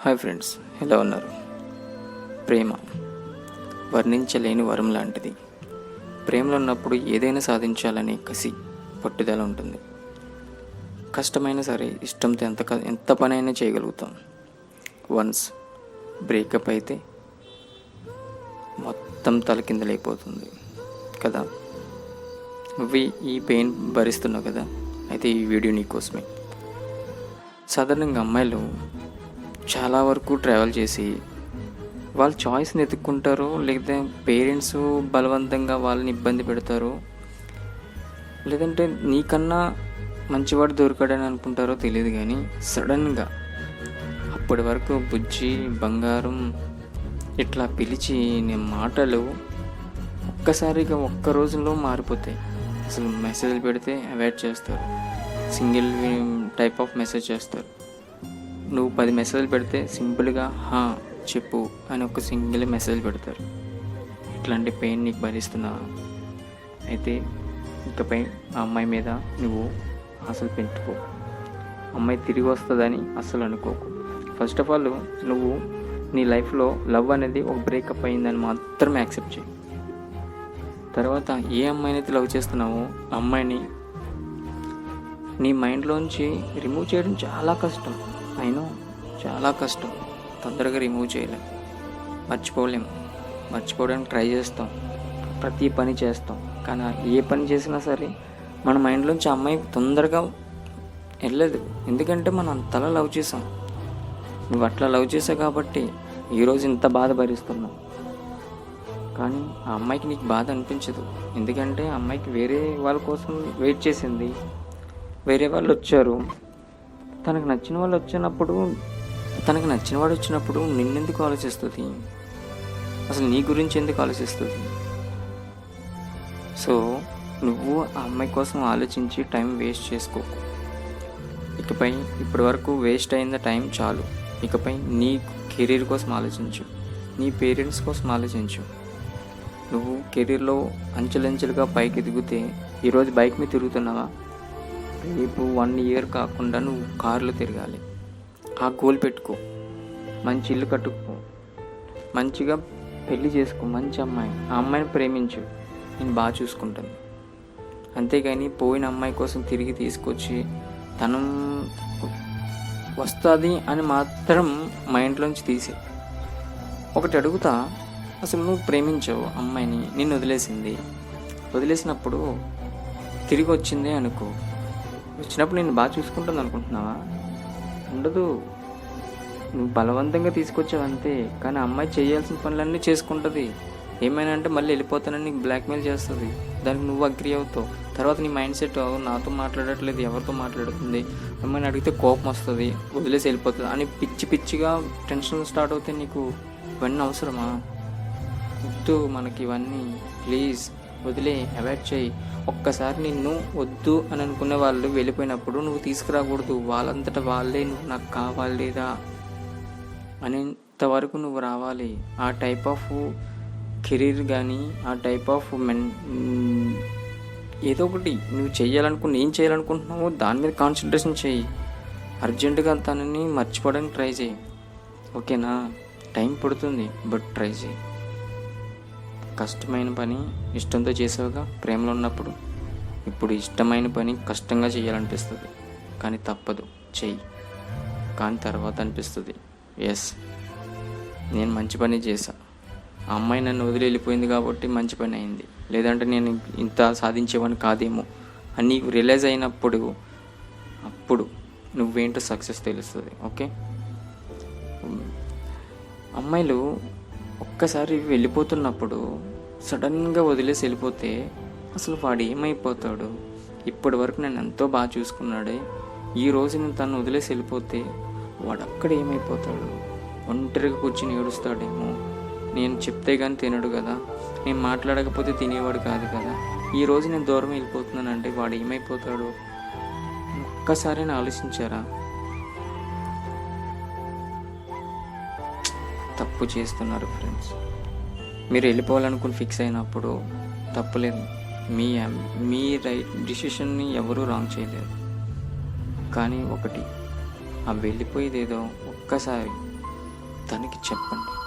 Hi friends, ఎలా ఉన్నారు? ప్రేమ వర్ణించలేని వరం లాంటిది. ప్రేమలో ఉన్నప్పుడు ఏదైనా సాధించాలనే కసి, పట్టుదల ఉంటుంది. కష్టమైనా సరే ఇష్టంతో ఎంత పనైనా చేయగలుగుతాం. వన్స్ బ్రేకప్ అయితే మొత్తం తలకిందలైపోతుంది కదా. నువ్వు ఈ పెయిన్ భరిస్తున్నావు కదా, అయితే ఈ వీడియో నీకోసమే. సాధారణంగా అమ్మాయిలు చాలా వరకు ట్రావెల్ చేసి వాళ్ళ చాయిస్ని ఎత్తుక్కుంటారు, లేకపోతే పేరెంట్స్ బలవంతంగా వాళ్ళని ఇబ్బంది పెడతారు, లేదంటే నీకన్నా మంచివాడు దొరకడని అనుకుంటారో తెలియదు. కానీ సడన్గా అప్పటి వరకు బుజ్జి బంగారం ఇట్లా పిలిచి నేను మాటలు ఒక్కసారిగా ఒక్క రోజులో మారిపోతాయి. అసలు మెసేజ్లు పెడితే అవాయిడ్ చేస్తారు, సింగిల్ టైప్ ఆఫ్ మెసేజ్ చేస్తారు. నువ్వు 10 మెసేజ్లు పెడితే సింపుల్గా చెప్పు అని ఒక సింగిల్ మెసేజ్ పెడతారు. ఇట్లాంటి పెయిన్ నీకు భరిస్తున్నావా? అయితే ఇకపై ఆ అమ్మాయి మీద నువ్వు ఆశలు పెంచుకో. అమ్మాయి తిరిగి వస్తుందని అస్సలు అనుకోకు. ఫస్ట్ ఆఫ్ ఆల్ నువ్వు నీ లైఫ్లో లవ్ అనేది ఒక బ్రేకప్ అయిందని మాత్రమే యాక్సెప్ట్ చేయి. తర్వాత ఏ అమ్మాయినైతే లవ్ చేస్తున్నావో ఆ అమ్మాయిని నీ మైండ్లోంచి రిమూవ్ చేయడం చాలా కష్టం. అయినో చాలా కష్టం, తొందరగా రిమూవ్ చేయలేం, మర్చిపోవడానికి ట్రై చేస్తాం, ప్రతి పని చేస్తాం. కానీ ఏ పని చేసినా సరే మన మైండ్లోంచి అమ్మాయి తొందరగా వెళ్ళలేదు. ఎందుకంటే మనం అంతలా లవ్ చేసాం. నువ్వు అట్లా లవ్ చేసావు కాబట్టి ఈరోజు ఇంత బాధ భరిస్తున్నావు. కానీ ఆ అమ్మాయికి నీకు బాధ అనిపించదు, ఎందుకంటే ఆ అమ్మాయికి వేరే వాళ్ళ కోసం వెయిట్ చేసింది. వేరే వాళ్ళు వచ్చారు, తనకు నచ్చిన వాడు వచ్చినప్పుడు నిన్నెందుకు ఆలోచిస్తుంది? అసలు నీ గురించి ఎందుకు ఆలోచిస్తుంది? సో నువ్వు ఆ అమ్మాయి కోసం ఆలోచించి టైం వేస్ట్ చేసుకోకు. ఇకపై ఇప్పటి వరకు వేస్ట్ అయిన టైం చాలు. ఇకపై నీ కెరీర్ కోసం ఆలోచించు, నీ పేరెంట్స్ కోసం ఆలోచించు. నువ్వు కెరీర్లో అంచెలంచెలుగా పైకి ఎదిగితే ఈరోజు బైక్ మీద తిరుగుతున్నావా, రేపు 1 year కాకుండా నువ్వు కార్లో తిరగాలి. ఆ గోల్ పెట్టుకో. మంచి ఇల్లు కట్టుకో, మంచిగా పెళ్లి చేసుకో, మంచి అమ్మాయి. ఆ అమ్మాయిని ప్రేమించు, నేను బాగా చూసుకుంటాను. అంతేగాని పోయిన అమ్మాయి కోసం తిరిగి తీసుకొచ్చి తను వస్తుంది అని మాత్రం మైండ్లోంచి తీసే. ఒకటి అడుగుతా, అసలు నువ్వు ప్రేమించావు అమ్మాయిని, నిన్ను వదిలేసినప్పుడు తిరిగి వచ్చిందే అనుకో, వచ్చినప్పుడు నేను బాగా చూసుకుంటుంది అనుకుంటున్నావా? ఉండదు. నువ్వు బలవంతంగా తీసుకొచ్చావు అంతే. కానీ అమ్మాయి చేయాల్సిన పనులన్నీ చేసుకుంటుంది. ఏమైనా అంటే మళ్ళీ వెళ్ళిపోతానని నీకు బ్లాక్మెయిల్ చేస్తుంది. దానికి నువ్వు అగ్రి అవుతావు. తర్వాత నీ మైండ్ సెట్ నాతో మాట్లాడట్లేదు, ఎవరితో మాట్లాడుతుంది, అమ్మాయిని అడిగితే కోపం వస్తుంది, వదిలేసి వెళ్ళిపోతుంది అని పిచ్చిగా టెన్షన్ స్టార్ట్ అవుతాయి. నీకు ఇవన్నీ అవసరమా? వద్దు మనకి ఇవన్నీ. ప్లీజ్ వదిలే, అవాయిడ్ చేయి. ఒక్కసారి నిన్ను వద్దు అని అనుకునే వాళ్ళు వెళ్ళిపోయినప్పుడు నువ్వు తీసుకురాకూడదు. వాళ్ళంతటా వాళ్ళే నువ్వు నాకు కావాలి లేదా అనేంతవరకు నువ్వు రావాలి. ఆ టైప్ ఆఫ్ కెరీర్ కానీ, ఆ టైప్ ఆఫ్ ఏదో ఒకటి నువ్వు ఏం చేయాలనుకుంటున్నావో దాని మీద కాన్సన్ట్రేషన్ చేయి. అర్జెంటుగా తనని మర్చిపోవడానికి ట్రై చేయి. ఓకేనా? టైం పడుతుంది, బట్ ట్రై చేయి. కష్టమైన పని ఇష్టంతో చేసావుగా ప్రేమలో ఉన్నప్పుడు. ఇప్పుడు ఇష్టమైన పని కష్టంగా చేయాలనిపిస్తుంది, కానీ తప్పదు, చెయ్యి. కానీ తర్వాత అనిపిస్తుంది, ఎస్ నేను మంచి పని చేశా, ఆ అమ్మాయి నన్ను వదిలి వెళ్ళిపోయింది కాబట్టి మంచి పని అయింది, లేదంటే నేను ఇంత సాధించేవాడిని కాదేమో అని నీకు రియలైజ్ అయినప్పుడు అప్పుడు నువ్వేంటో సక్సెస్ తెలుస్తుంది. ఓకే? అమ్మాయిలు ఒక్కసారి వెళ్ళిపోతున్నప్పుడు సడన్గా వదిలేసి వెళ్ళిపోతే అసలు వాడు ఏమైపోతాడు? ఇప్పటి వరకు నేను ఎంతో బాగా చూసుకున్నాడే, ఈరోజు నేను తను వదిలేసి వెళ్ళిపోతే వాడు అక్కడ ఏమైపోతాడు? ఒంటరిగా కూర్చుని ఏడుస్తాడేమో. నేను చెప్తే కానీ తినడు కదా, నేను మాట్లాడకపోతే తినేవాడు కాదు కదా. ఈరోజు నేను దూరం వెళ్ళిపోతున్నానంటే వాడు ఏమైపోతాడు? ఒక్కసారి ఆలోచించారా? తప్పు చేస్తున్నారు ఫ్రెండ్స్. మీరు వెళ్ళిపోవాలనుకుని ఫిక్స్ అయినప్పుడు తప్పులేదు. మీ రైట్ డిసిషన్ని ఎవరూ రాంగ్ చేయలేదు. కానీ ఒకటి, ఆ వెళ్ళిపోయేదేదో ఒక్కసారి తనకి చెప్పండి.